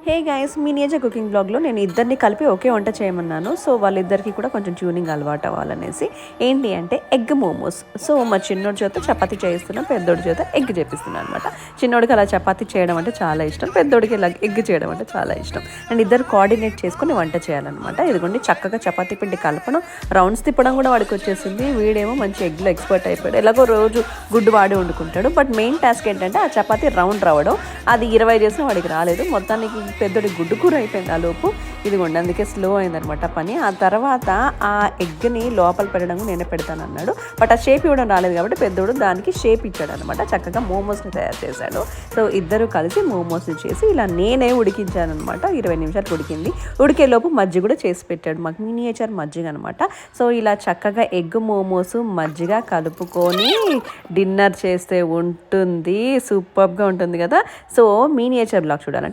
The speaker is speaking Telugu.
హే గైస్, మినియేచర్ కుకింగ్ బ్లాగ్లో నేను ఇద్దరిని కలిపి ఒకే వంట చేయమన్నాను. సో వాళ్ళిద్దరికి కూడా కొంచెం ట్యూనింగ్ అలవాటు అవ్వాలనేసి ఏంటి అంటే ఎగ్ మోమోస్. సో మా చిన్నోడి చేత చపాతీ చేయిస్తున్నాను, పెద్దోడి చేత ఎగ్ చేపిస్తున్నాను అనమాట. చిన్నోడికి అలా చపాతీ చేయడం అంటే చాలా ఇష్టం, పెద్దోడికి ఇలా ఎగ్ చేయడం అంటే చాలా ఇష్టం. అండ్ ఇద్దరు కోఆర్డినేట్ చేసుకుని వంట చేయాలన్నమాట. ఇదిగోండి చక్కగా చపాతీ పిండి కలపడం, రౌండ్స్ తిప్పడం కూడా వాడికి వచ్చేసింది. వీడేమో మంచి ఎగ్లో ఎక్స్పర్ట్ అయిపోయాడు. ఎలాగో రోజు గుడ్డు వాడి వండుకుంటాడు. బట్ మెయిన్ టాస్క్ ఏంటంటే ఆ చపాతీ రౌండ్ రావడం. అది 20 చేసినా వాడికి రాలేదు. మొత్తానికి పెద్దోడి గుడ్డు కూర అయిపోయింది ఆ లోపు. ఇదిగోండి అందుకే స్లో అయిందనమాట పని. ఆ తర్వాత ఆ ఎగ్ని లోపల పెట్టడం నేనే పెడతాను అన్నాడు. బట్ ఆ షేప్ ఇవ్వడం రాలేదు కాబట్టి పెద్దోడు దానికి షేప్ ఇచ్చాడు అనమాట. చక్కగా మోమోస్ని తయారు చేశాడు. సో ఇద్దరు కలిసి మోమోస్ని చేసి ఇలా నేనే ఉడికించాను అనమాట. 20 నిమిషాలు ఉడికింది. ఉడికేలోపు మజ్జిగ కూడా చేసి పెట్టాడు, మాకు మినియేచర్ మజ్జిగ అనమాట. సో ఇలా చక్కగా ఎగ్ మోమోస్ మజ్జిగ కలుపుకొని డిన్నర్ చేస్తే ఉంటుంది, సూపర్గా ఉంటుంది కదా. సో మినియేచర్ బ్లాగ్ చూడాలంటే